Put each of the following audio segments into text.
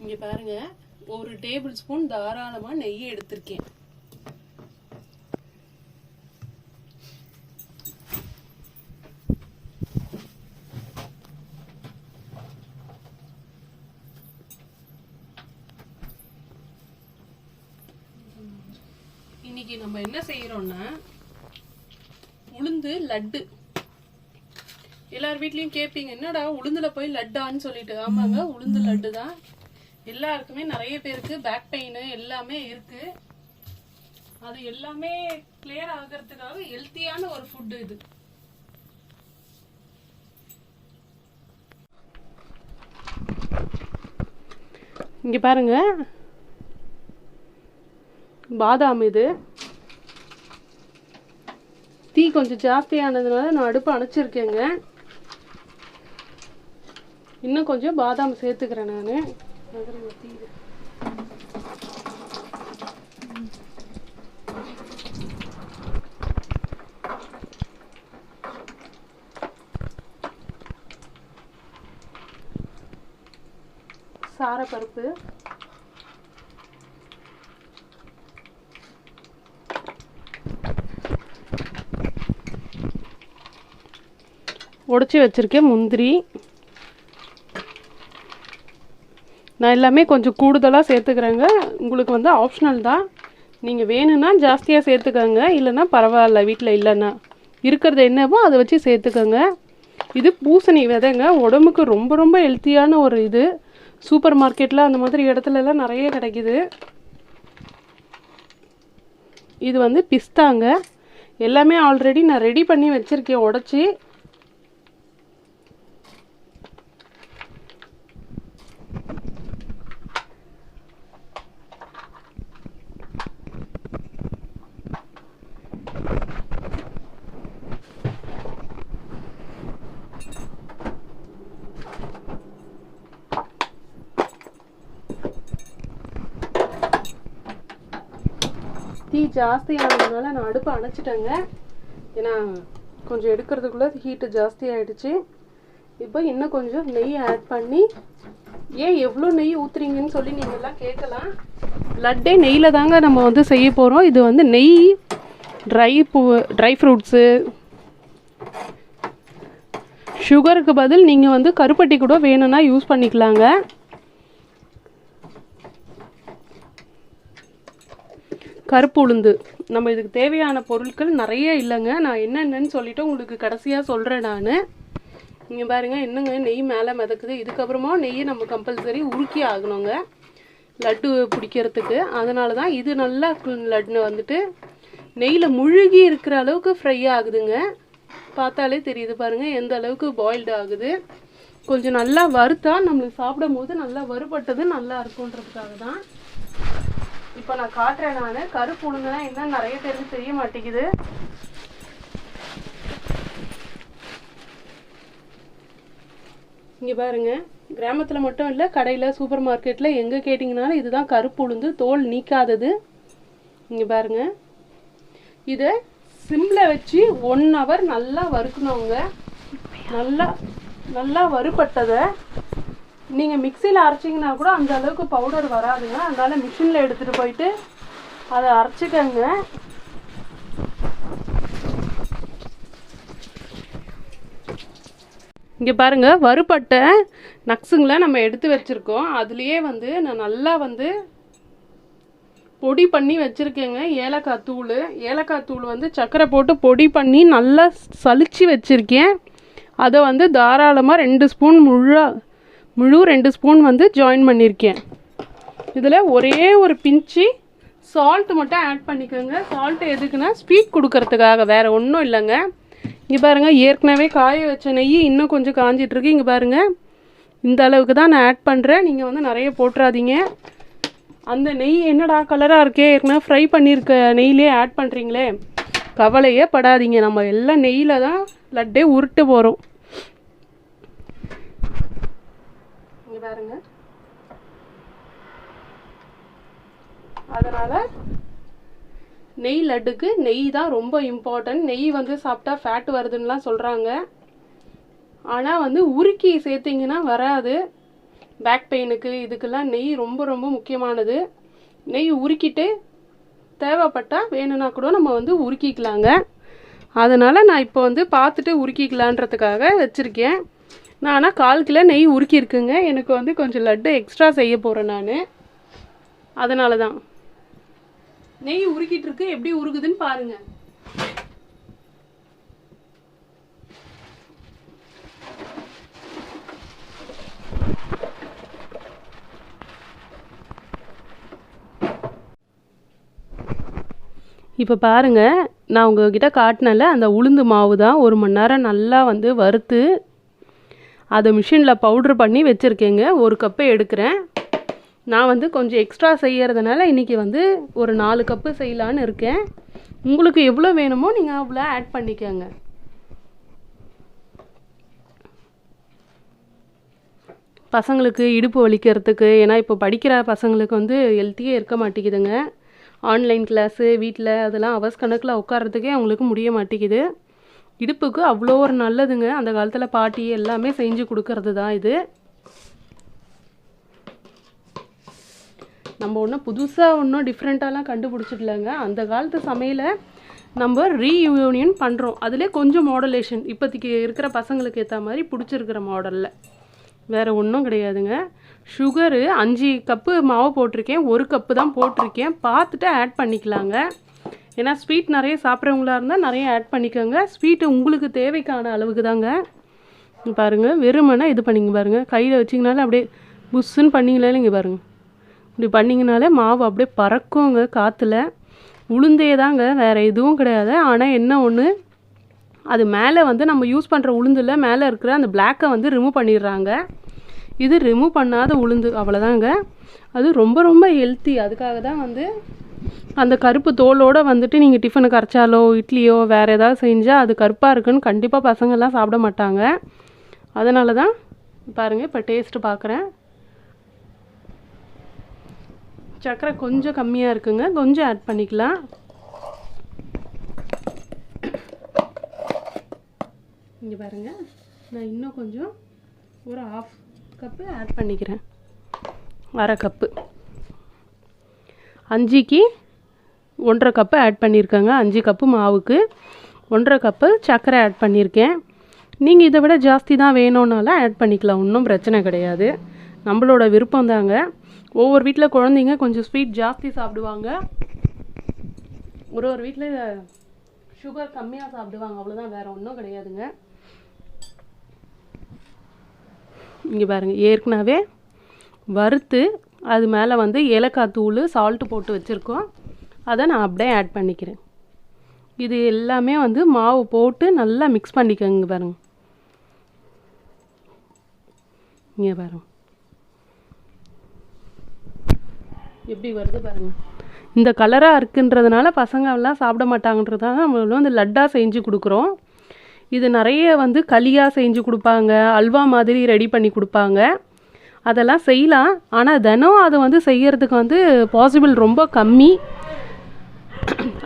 இங்க பாருங்க, ஒரு டேபிள் ஸ்பூன் தாராளமா நெய் எடுத்திருக்கேன். இன்னைக்கு நம்ம என்ன செய்யறோம்னா உளுந்து லட்டு. எல்லார் வீட்லயும் கேட்பீங்க, என்னடா உளுந்துல போய் லட்டான்னு சொல்லிட்டு. ஆமாங்க, உளுந்து லட்டு தான். எல்லாருக்குமே நிறைய பேருக்கு பேக் பெயின் எல்லாமே இருக்கு. அது எல்லாமே கிளியர் ஆகிறதுக்காக ஹெல்த்தியான ஒரு ஃபுட் இது. இங்க பாருங்க, பாதாம். இது தீ கொஞ்சம் ஜாஸ்தியானதுனால நான் அடுப்பு அணைச்சிருக்கேங்க. இன்னும் கொஞ்சம் பாதாம் சேர்த்துக்கிறேன் நான். சாரப்பருப்பு, உடைச்சி வச்சிருக்கேன் முந்திரி. நான் எல்லாமே கொஞ்சம் கூடுதலாக சேர்த்துக்கிறேங்க. உங்களுக்கு வந்து ஆப்ஷனல் தான். நீங்கள் வேணும்னா ஜாஸ்தியாக சேர்த்துக்கோங்க, இல்லைன்னா பரவாயில்ல. வீட்டில் இல்லைன்னா இருக்கிறது என்னவோ அதை வச்சு சேர்த்துக்கோங்க. இது பூசணி விதைங்க. உடம்புக்கு ரொம்ப ரொம்ப ஹெல்த்தியான ஒரு இது. சூப்பர் மார்க்கெட்டில் அந்த மாதிரி இடத்துலலாம் நிறைய கிடைக்குது. இது வந்து பிஸ்தாங்க. எல்லாமே ஆல்ரெடி நான் ரெடி பண்ணி வச்சுருக்கேன் உடச்சி. தீ ஜாஸ்தி ஆனதுனால நான் அடுப்பை அணைச்சிட்டேங்க. ஏன்னா கொஞ்சம் எடுக்கிறதுக்குள்ளே ஹீட்டு ஜாஸ்தி ஆகிடுச்சு. இப்போ இன்னும் கொஞ்சம் நெய் ஆட் பண்ணி, ஏன் எவ்வளோ நெய் ஊற்றுறீங்கன்னு சொல்லி நீங்கள் எல்லாம் கேட்கலாம். லட்டே நெய்யில் தாங்க நம்ம வந்து செய்ய போகிறோம். இது வந்து நெய், ட்ரை ஃப்ரூட்ஸு, சுகருக்கு பதில் நீங்கள் வந்து கருப்பட்டி கூட வேணும்னா யூஸ் பண்ணிக்கலாங்க. கருப்பு உளுந்து. நம்ம இதுக்கு தேவையான பொருட்கள் நிறைய இல்லைங்க. நான் என்னென்னு சொல்லிவிட்டு உங்களுக்கு கடைசியாக சொல்கிறேன் நான். நீங்கள் பாருங்கள், என்னங்க நெய் மேலே மிதக்குது. இதுக்கப்புறமா நெய்யை நம்ம கம்பல்சரி உருக்கி ஆகணுங்க லட்டு பிடிக்கிறதுக்கு. அதனால தான் இது நல்லா லட்டு வந்துட்டு நெய்யில் முழுகி இருக்கிற அளவுக்கு ஃப்ரை ஆகுதுங்க. பார்த்தாலே தெரியுது பாருங்கள் எந்த அளவுக்கு பாயில்டு ஆகுது. கொஞ்சம் நல்லா வறுத்தா நம்மளுக்கு சாப்பிடும் போது நல்லா வறுபட்டது நல்லா இருக்குன்றதுக்காக தான். இப்போ நான் காட்டுறேன். நான் கருப்பு உளுந்துனா என்ன நிறைய பேருக்கு தெரிய மாட்டேங்குது. இங்கே பாருங்க, கிராமத்தில் மட்டும் இல்லை, கடையில் சூப்பர் மார்க்கெட்டில் எங்கே கேட்டிங்கனாலும் இதுதான் கருப்பு உளுந்து, தோல் நீக்காதது. இங்கே பாருங்க, இதை சிம்மில் வச்சு 1 hour நல்லா வறுக்கணுங்க. நல்லா வறுபட்டதை நீங்கள் மிக்சியில் அரைச்சிங்கன்னா கூட அந்த அளவுக்கு பவுடர் வராதுங்க. அதனால் மிஷினில் எடுத்துகிட்டு போயிட்டு அதை அரைச்சிக்கங்க. இங்கே பாருங்கள், வறுபட்ட நட்ஸுங்களை நம்ம எடுத்து வச்சுருக்கோம். அதுலேயே வந்து நான் நல்லா வந்து பொடி பண்ணி வச்சுருக்கேங்க. ஏலக்காய் தூள் வந்து சர்க்கரை போட்டு பொடி பண்ணி நல்லா சலிச்சு வச்சுருக்கேன். அதை வந்து தாராளமாக 2 ஸ்பூன் முழு 2 ஸ்பூன் வந்து ஜாயின் பண்ணியிருக்கேன். இதில் ஒரே ஒரு பிஞ்சு சால்ட் மட்டும் ஆட் பண்ணிக்கோங்க. சால்ட் எதுக்குன்னா ஸ்வீட் கொடுக்கறதுக்காக, வேறு ஒன்றும் இல்லைங்க. இங்கே பாருங்கள், ஏற்கனவே காய வச்ச நெய் இன்னும் கொஞ்சம் காஞ்சிட்ருக்கு. இங்கே பாருங்கள், இந்த அளவுக்கு தான் நான் ஆட் பண்ணுறேன். நீங்கள் வந்து நிறைய போட்டுறாதீங்க. அந்த நெய் என்னடா கலராக இருக்கே, ஏற்கனவே ஃப்ரை பண்ணியிருக்க நெய்யிலே ஆட் பண்ணுறீங்களே, கவலையே படாதீங்க. நம்ம எல்லாம் நெய்யில் தான் லட்டே உருட்டு போகிறோம். இங்கே பாருங்க, அதனால் நெய் லட்டுக்கு நெய் தான் ரொம்ப இம்பார்ட்டன்ட். நெய் வந்து சாப்பிட்டா ஃபேட் வருதுன்னெலாம் சொல்கிறாங்க. ஆனால் வந்து உருக்கி சேர்த்திங்கன்னா வராது. பேக் பெயினுக்கு இதுக்கெல்லாம் நெய் ரொம்ப ரொம்ப முக்கியமானது. நெய் உருக்கிட்டு தேவைப்பட்டால் வேணும்னா கூட நம்ம வந்து உருக்கிக்கலாங்க. அதனால் நான் இப்போ வந்து பார்த்துட்டு உருக்கிக்கலான்றதுக்காக வச்சுருக்கேன். நான் ஆனால் 1/4 கிலோ நெய் உருக்கியிருக்குங்க. எனக்கு வந்து கொஞ்சம் லட்டு எக்ஸ்ட்ரா செய்ய போகிறேன் நான். அதனால தான் நெய் உருக்கிட்டு இருக்கு. எப்படி உருகுதுன்னு பாருங்கள். இப்போ பாருங்கள், நான் உங்ககிட்ட காட்டினல அந்த உளுந்து மாவு தான் 1 மணி நேரம் நல்லா வந்து வறுத்து அதை மிஷினில் பவுட்ரு பண்ணி வச்சுருக்கேங்க. 1 கப்பு எடுக்கிறேன். நான் வந்து கொஞ்சம் எக்ஸ்ட்ரா செய்கிறதுனால இன்றைக்கி வந்து ஒரு 4 கப்பு செய்யலான்னு இருக்கேன். உங்களுக்கு எவ்வளோ வேணுமோ நீங்கள் அவ்வளோ ஆட் பண்ணிக்கோங்க. பசங்களுக்கு இடுப்பு வலிக்கிறதுக்கு, ஏன்னா இப்போ படிக்கிற பசங்களுக்கு வந்து ஹெல்த்தியே இருக்க மாட்டேங்குதுங்க. ஆன்லைன் கிளாஸு வீட்டில் அதெல்லாம் அவர்ஸ் கணக்கில் உட்காரத்துக்கே அவங்களுக்கு முடிய மாட்டேங்குது. இடுப்புக்கு அவ்வளோ ஒரு நல்லதுங்க. அந்த காலத்தில் பாட்டி எல்லாமே செஞ்சு கொடுக்கறது தான் இது. நம்ம ஒன்றும் புதுசாக ஒன்றும் டிஃப்ரெண்ட்டாலாம் கண்டுபிடிச்சிடலங்க. அந்த காலத்து சமையலை நம்ம ரீயூனியன் பண்ணுறோம். அதிலே கொஞ்சம் மாடுலேஷன் இப்போதைக்கு இருக்கிற பசங்களுக்கு ஏற்ற மாதிரி பிடிச்சிருக்கிற மாடலில், வேறு ஒன்றும் கிடையாதுங்க. சுகரு 5 கப்பு மாவு போட்டிருக்கேன். 1 கப்பு தான் போட்டிருக்கேன். பார்த்துட்டு ஆட் பண்ணிக்கலாங்க. ஏன்னா ஸ்வீட் நிறைய சாப்பிட்றவங்களா இருந்தால் நிறைய ஆட் பண்ணிக்கோங்க. ஸ்வீட்டு உங்களுக்கு தேவைக்கான அளவுக்கு தாங்க. பாருங்கள், வெறுமனை இது பண்ணிங்க பாருங்கள். கையில் வச்சிங்கனாலே அப்படியே புஷ்ஷுன்னு பண்ணிங்களாலே இங்கே பாருங்கள், இப்படி பண்ணிங்கனாலே மாவு அப்படியே பறக்குங்க காற்றுல. உளுந்தே தாங்க, வேறு எதுவும் கிடையாது. ஆனால் என்ன ஒன்று, அது மேலே வந்து நம்ம யூஸ் பண்ணுற உளுந்தில் மேலே இருக்கிற அந்த பிளாக்கை வந்து ரிமூவ் பண்ணிடுறாங்க. இது ரிமூவ் பண்ணாத உளுந்து, அவ்வளோதாங்க. அது ரொம்ப ரொம்ப ஹெல்த்தி. அதுக்காக தான் வந்து அந்த கருப்பு தோலோடு வந்துட்டு நீங்கள் டிஃபனுக்கு அரைச்சாலோ இட்லியோ வேறு ஏதாவது செஞ்சால் அது கருப்பாக இருக்குன்னு கண்டிப்பாக பசங்கள்லாம் சாப்பிட மாட்டாங்க. அதனால தான் பாருங்கள். இப்போ டேஸ்ட்டு பார்க்குறேன். சர்க்கரை கொஞ்சம் கம்மியாக இருக்குங்க, கொஞ்சம் ஆட் பண்ணிக்கலாம். இங்கே பாருங்கள், நான் இன்னும் கொஞ்சம் ஒரு 1/2 கப்பு ஆட் பண்ணிக்கிறேன். 1/2 கப்பு. 5க்கு 1/2 கப்பு ஆட் பண்ணியிருக்கேங்க. 5 கப்பு மாவுக்கு 1/2 கப்பு சர்க்கரை ஆட் பண்ணியிருக்கேன். நீங்கள் இதை விட ஜாஸ்தி தான் வேணும்னாலும் ஆட் பண்ணிக்கலாம், ஒன்றும் பிரச்சனை கிடையாது. நம்மளோட விருப்பம் தாங்க. ஒவ்வொரு வீட்டில் குழந்தைங்க கொஞ்சம் ஸ்வீட் ஜாஸ்தி சாப்பிடுவாங்க, ஒரு வீட்டில் சுகர் கம்மியாக சாப்பிடுவாங்க, அவ்வளோதான், வேறு ஒன்றும் கிடையாதுங்க. இங்கே பாருங்கள், ஏற்கனவே வறுத்து அது மேலே வந்து ஏலக்காய் தூள் சால்ட்டு போட்டு வச்சுருக்கோம். அதை நான் அப்படியே ஆட் பண்ணிக்கிறேன். இது எல்லாமே வந்து மாவு போட்டு நல்லா மிக்ஸ் பண்ணிக்கோங்க. இங்கே பாருங்கள், இங்கே பாருங்கள் எப்படி வருது பாருங்கள். இந்த கலராக இருக்குன்றதுனால பசங்கள்லாம் சாப்பிட மாட்டாங்கன்றதால நம்ம வந்து லட்டாக செஞ்சு கொடுக்குறோம். இது நிறைய வந்து களியாக செஞ்சு கொடுப்பாங்க, அல்வா மாதிரி ரெடி பண்ணி கொடுப்பாங்க. அதெல்லாம் செய்யலாம், ஆனால் தினம் அதை வந்து செய்கிறதுக்கு வந்து பாசிபிள் ரொம்ப கம்மி.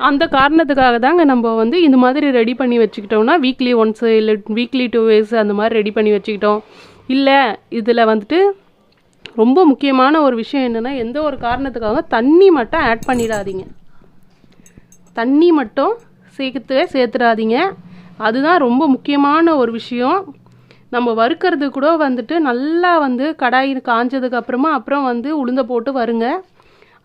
அந்த காரணத்துக்காக தாங்க நம்ம வந்து இந்த மாதிரி ரெடி பண்ணி வச்சுக்கிட்டோம்னா வீக்லி ஒன்ஸு இல்லை வீக்லி 2 days அந்த மாதிரி ரெடி பண்ணி வச்சுக்கிட்டோம். இல்லை இதில் வந்துட்டு ரொம்ப முக்கியமான ஒரு விஷயம் என்னென்னா, எந்த ஒரு காரணத்துக்காக தண்ணி மட்டும் ஆட் பண்ணிடாதீங்க. தண்ணி மட்டும் சேர்த்துடாதீங்க. அதுதான் ரொம்ப முக்கியமான ஒரு விஷயம். நம்ம வறுக்கிறது கூட வந்துட்டு நல்லா வந்து கடாய் காஞ்சதுக்கப்புறமா அப்புறம் வந்து உளுந்த போட்டு வருங்க.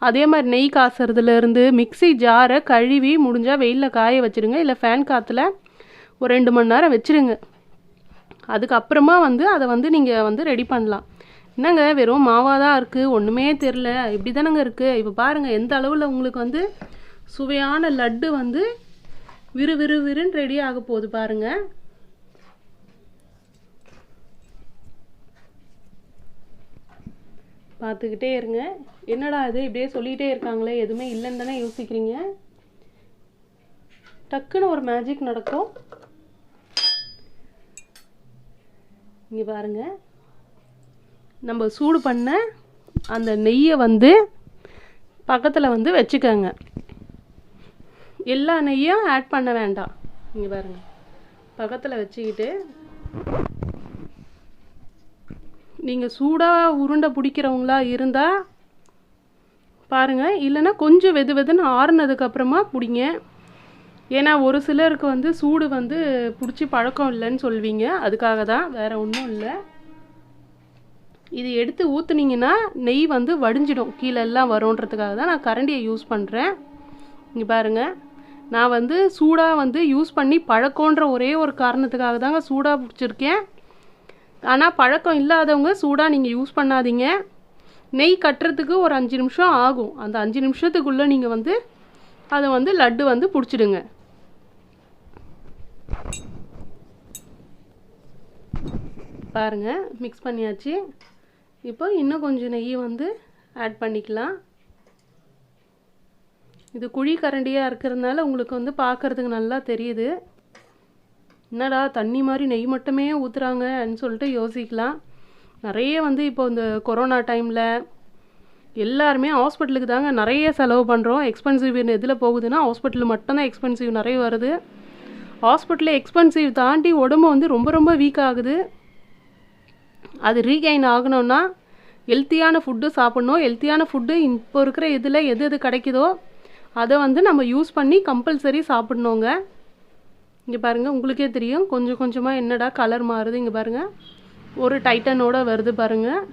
அதே மாதிரி நெய் காசுறதுலேருந்து மிக்ஸி ஜாரை கழுவி முடிஞ்சால் வெயிலில் காய வச்சுருங்க, இல்லை ஃபேன் காற்றுல ஒரு 2 மணி நேரம் வச்சுருங்க. அதுக்கப்புறமா வந்து அதை வந்து நீங்கள் வந்து ரெடி பண்ணலாம். என்னங்க வெறும் மாவாக தான் இருக்குது, ஒன்றுமே தெரில, இப்படி தானங்க இருக்குது. இப்போ பாருங்கள் எந்த அளவில் உங்களுக்கு வந்து சுவையான லட்டு வந்து விறுவிறுன்னு ரெடி ஆக போகுது பாருங்கள். பார்த்துக்கிட்டே இருங்க. என்னடா இது இப்படியே சொல்லிகிட்டே இருக்காங்களே, எதுவுமே இல்லைன்னு தானே யோசிக்கிறீங்க. டக்குன்னு ஒரு மேஜிக் நடக்கும். இங்கே பாருங்கள், நம்ம சூடு பண்ண அந்த நெய்யை வந்து பக்கத்தில் வந்து வச்சுக்கோங்க. எல்லா நெய்யும் ஆட் பண்ண வேண்டாம். இங்கே பாருங்கள், பக்கத்தில் வச்சுக்கிட்டு நீங்கள் சூடாக உருண்டை பிடிக்கிறவங்களா இருந்தால் பாருங்கள், இல்லைன்னா கொஞ்சம் வெது வெதுன்னு ஆறுனதுக்கப்புறமா பிடிங்க. ஏன்னா ஒரு சிலருக்கு வந்து சூடு வந்து பிடிச்சி பழக்கம் இல்லைன்னு சொல்வீங்க, அதுக்காக தான், வேறு ஒன்றும் இல்லை. இது எடுத்து ஊற்றுனீங்கன்னா நெய் வந்து வடிஞ்சிடும், கீழே எல்லாம் வரும்ன்றதுக்காக தான் நான் கரண்டியை யூஸ் பண்ணுறேன். இங்கே பாருங்கள், நான் வந்து சூடாக வந்து யூஸ் பண்ணி பழக்கன்ற ஒரே ஒரு காரணத்துக்காக தாங்க சூடாக பிடிச்சிருக்கேன். ஆனால் பழக்கம் இல்லாதவங்க சூடாக நீங்கள் யூஸ் பண்ணாதீங்க. நெய் கட்டுறதுக்கு ஒரு 5 நிமிஷம் ஆகும். அந்த 5 நிமிஷத்துக்குள்ளே நீங்கள் வந்து அதை வந்து லட்டு வந்து பிடிச்சிடுங்க. பாருங்கள், மிக்ஸ் பண்ணியாச்சு. இப்போ இன்னும் கொஞ்சம் நெய் வந்து ஆட் பண்ணிக்கலாம். இது குழி கரண்டியாக இருக்கிறதுனால உங்களுக்கு வந்து பார்க்குறதுக்கு நல்லா தெரியுது. என்னடா தண்ணி மாதிரி நெய் மட்டுமே ஊற்றுறாங்கன்னு சொல்லிட்டு யோசிக்கலாம். நிறைய வந்து இப்போ இந்த கொரோனா டைமில் எல்லாருமே ஹாஸ்பிட்டலுக்கு தாங்க நிறைய செலவு பண்ணுறோம். எக்ஸ்பென்சிவ் எதில் போகுதுன்னா ஹாஸ்பிட்டல் மட்டும்தான் எக்ஸ்பென்சிவ் நிறைய வருது. ஹாஸ்பிட்டலில் எக்ஸ்பென்சிவ் தாண்டி உடம்பு வந்து ரொம்ப ரொம்ப வீக் ஆகுது. அது ரீகெயின் ஆகணும்னா ஹெல்த்தியான ஃபுட்டு சாப்பிட்ணும். ஹெல்த்தியான ஃபுட்டு இப்போ இருக்கிற இதில் எது எது கிடைக்குதோ அதை வந்து நம்ம யூஸ் பண்ணி கம்பல்சரி சாப்பிட்ணுங்க. இங்கே பாருங்கள், உங்களுக்கே தெரியும் கொஞ்சம் கொஞ்சமாக என்னடா கலர் மாறுது. இங்கே பாருங்கள், ஒரு டைட்டனோட வருது பாருங்கள்.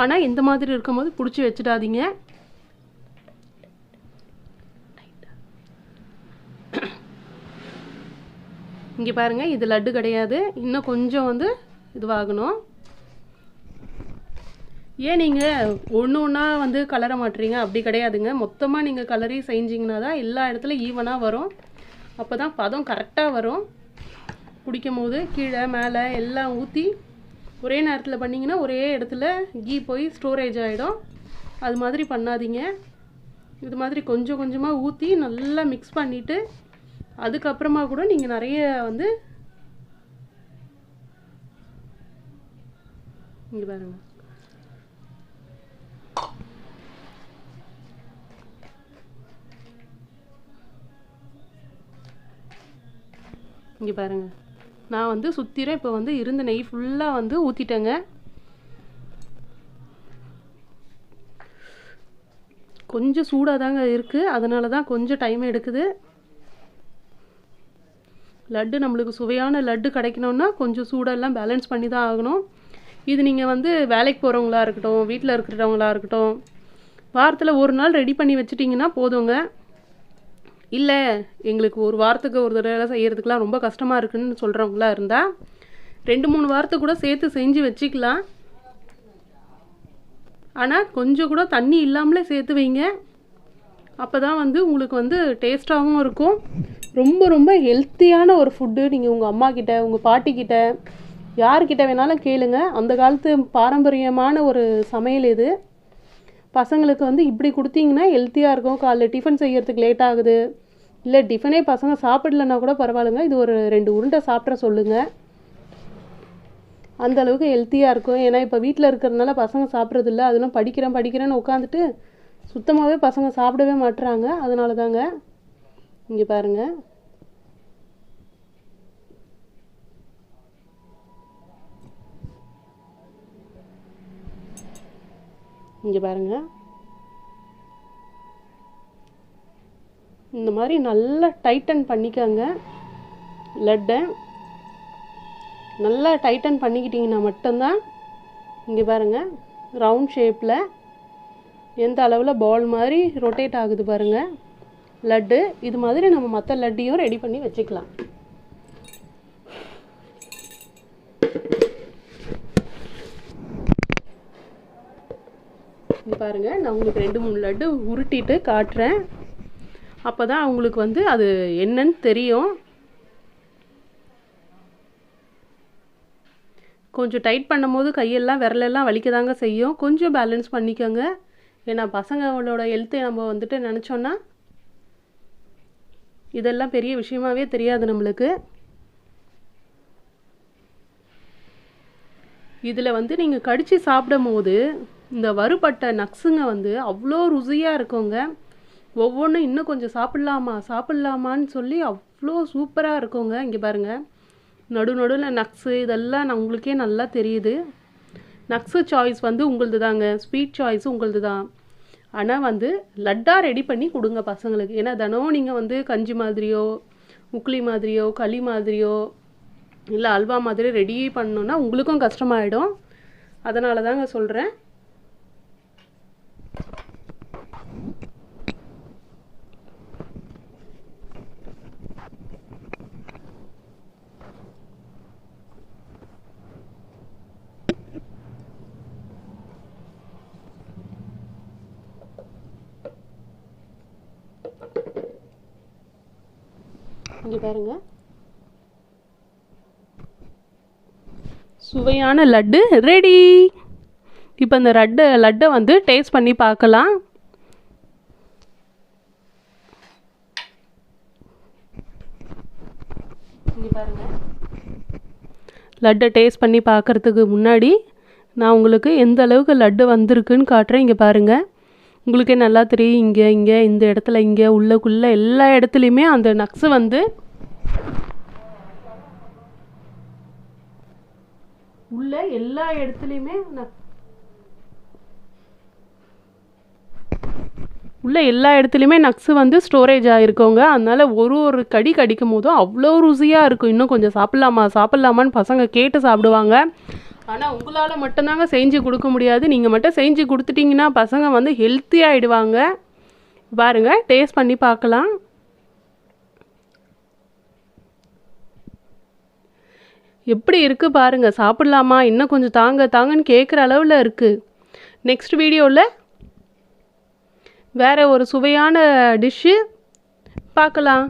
ஆனால் இந்த மாதிரி இருக்கும்போது பிடிச்சி வச்சிடாதீங்க. இங்கே பாருங்கள், இது லட்டு கிடையாது, இன்னும் கொஞ்சம் வந்து இதுவாகணும். ஏன் நீங்கள் ஒன்று ஒன்றா வந்து கலர மாட்டுறீங்க? அப்படி கிடையாதுங்க, மொத்தமாக நீங்கள் கலரி செஞ்சிங்கன்னா தான் எல்லா இடத்துலையும் ஈவனாக வரும். அப்போ தான் பதம் கரெக்டாக வரும். பிடிக்கும் போது கீழே மேலே எல்லாம் ஊற்றி ஒரே நேரத்தில் பண்ணிங்கன்னா ஒரே இடத்துல கீ போய் ஸ்டோரேஜ் ஆகிடும். அது மாதிரி பண்ணாதீங்க. இது மாதிரி கொஞ்சம் கொஞ்சமாக ஊற்றி நல்லா மிக்ஸ் பண்ணிவிட்டு அதுக்கப்புறமா கூட நீங்கள் நிறைய வந்து இங்கே பாருங்க, இங்கே பாருங்கள், நான் வந்து சுற்றிரம் இப்போ வந்து இருந்த நெய் ஃபுல்லாக வந்து ஊற்றிட்டேங்க. கொஞ்சம் சூடாக தாங்க இருக்குது, அதனால தான் கொஞ்சம் டைம் எடுக்குது. லட்டு நம்மளுக்கு சுவையான லட்டு கிடைக்கணுன்னா கொஞ்சம் சூடெல்லாம் பேலன்ஸ் பண்ணி தான் ஆகணும். இது நீங்கள் வந்து வேலைக்கு போகிறவங்களா இருக்கட்டும், வீட்டில் இருக்கிறவங்களா இருக்கட்டும், வாரத்தில் ஒரு நாள் ரெடி பண்ணி வச்சிட்டிங்கன்னா போதுங்க. இல்லை எங்களுக்கு ஒரு வாரத்துக்கு ஒரு தடவை செய்கிறதுக்கெலாம் ரொம்ப கஷ்டமாக இருக்குன்னு சொல்கிறவங்களா இருந்தால் 2-3 வாரத்துக்கு கூட சேர்த்து செஞ்சு வச்சுக்கலாம். ஆனால் கொஞ்சம் கூட தண்ணி இல்லாமலே சேர்த்து வைங்க. அப்போ தான் வந்து உங்களுக்கு வந்து டேஸ்ட்டாகவும் இருக்கும். ரொம்ப ரொம்ப ஹெல்த்தியான ஒரு ஃபுட்டு. நீங்கள் உங்கள் அம்மா கிட்ட, உங்கள் பாட்டிக்கிட்ட, யார்கிட்ட வேணாலும் கேளுங்க. அந்த காலத்து பாரம்பரியமான ஒரு சமையல் இது. பசங்களுக்கு வந்து இப்படி கொடுத்தீங்கன்னா ஹெல்த்தியாக இருக்கும். காலைல டிஃபன் செய்யறதுக்கு லேட் ஆகுது, இல்லை டிஃபனே பசங்க சாப்பிடலன்னா கூட பரவாயில்லைங்க, இது ஒரு 2 உருண்டை சாப்பிட்ற சொல்லுங்கள். அந்தளவுக்கு ஹெல்த்தியாக இருக்கும். ஏன்னா இப்போ வீட்டில் இருக்கிறதுனால பசங்க சாப்பிட்றதில்ல, அதெல்லாம் படிக்கிறேன்னு உட்காந்துட்டு சுத்தமாகவே பசங்க சாப்பிடவே மாட்டுறாங்க. அதனால தாங்க. இங்கே பாருங்கள், இங்கே பாருங்கள், இந்த மாதிரி நல்லா டைட்டன் பண்ணிக்கோங்க. லட்டை நல்லா டைட்டன் பண்ணிக்கிட்டிங்கன்னா மட்டும்தான் இங்கே பாருங்கள் ரவுண்ட் ஷேப்பில் எந்த அளவில் பால் மாதிரி ரொட்டேட் ஆகுது பாருங்கள் லட்டு. இது மாதிரி நம்ம மற்ற லட்டையும் ரெடி பண்ணி வச்சுக்கலாம். இங்கே பாருங்கள், நான் உங்களுக்கு 2-3 லட்டு உருட்டிட்டு காட்டுறேன். அப்போ தான் அவங்களுக்கு வந்து அது என்னன்னு தெரியும். கொஞ்சம் டைட் பண்ணும்போது கையெல்லாம் விரலெல்லாம் வலிக்க தாங்க செய்யும். கொஞ்சம் பேலன்ஸ் பண்ணிக்கோங்க. ஏன்னா பசங்களோட ஹெல்த்தை நம்ம வந்துட்டு நினச்சோன்னா இதெல்லாம் பெரிய விஷயமாவே தெரியாது நம்மளுக்கு. இதில் வந்து நீங்கள் கடித்து சாப்பிடும் போது இந்த வறுபட்ட நக்ஸுங்க வந்து அவ்வளோ ருசியாக இருக்குங்க. ஒவ்வொன்றும் இன்னும் கொஞ்சம் சாப்பிட்லாமான்னு சொல்லி அவ்வளோ சூப்பராக இருக்குங்க. இங்கே பாருங்கள், நடுவில் நட்ஸு இதெல்லாம் நான் உங்களுக்கே நல்லா தெரியுது. நட்ஸு சாய்ஸ் வந்து உங்களது தாங்க, ஸ்வீட் சாய்ஸ் உங்களது தான். ஆனால் வந்து லட்டாக ரெடி பண்ணி கொடுங்க பசங்களுக்கு. ஏன்னா தினம் நீங்கள் வந்து கஞ்சி மாதிரியோ உக்லி மாதிரியோ களி மாதிரியோ இல்லை அல்வா மாதிரி ரெடி பண்ணணுன்னா உங்களுக்கும் கஷ்டமாயிடும். அதனால தாங்க சொல்கிறேன். இங்கே பாருங்க, சுவையான லட்டு ரெடி. இப்போ இந்த லட்டை வந்து டேஸ்ட் பண்ணி பார்க்கலாம். இங்கே பாருங்க, லட்டை டேஸ்ட் பண்ணி பார்க்குறதுக்கு முன்னாடி நான் உங்களுக்கு எந்த அளவுக்கு லட்டு வந்திருக்குன்னு காட்டுறேன். இங்கே பாருங்கள், உங்களுக்கே நல்லா தெரியும். இங்கே இந்த இடத்துல இங்கே உள்ளக்குள்ளே எல்லா இடத்துலையுமே அந்த நக்ஸு வந்து உள்ள எல்லா இடத்துலையுமே நக்ஸு வந்து ஸ்டோரேஜ் ஆகிருக்கோங்க. அதனால் ஒரு கடி கடிக்கும் போதும் அவ்வளோ ருசியாக இருக்கும். இன்னும் கொஞ்சம் சாப்பிட்லாமான்னு பசங்க கேட்டு சாப்பிடுவாங்க. ஆனால் உங்களால் மட்டும்தாங்க செஞ்சு கொடுக்க முடியாது. நீங்கள் மட்டும் செஞ்சு கொடுத்துட்டிங்கன்னா பசங்க வந்து ஹெல்த்தி ஆகிடுவாங்க. பாருங்கள், டேஸ்ட் பண்ணி பார்க்கலாம். எப்படி இருக்குது பாருங்கள். சாப்பிட்லாமா, இன்னும் கொஞ்சம் தாங்கன்னு கேட்குற அளவில் இருக்குது. நெக்ஸ்ட் வீடியோவில் வேறு ஒரு சுவையான டிஷ்ஷு பார்க்கலாம்.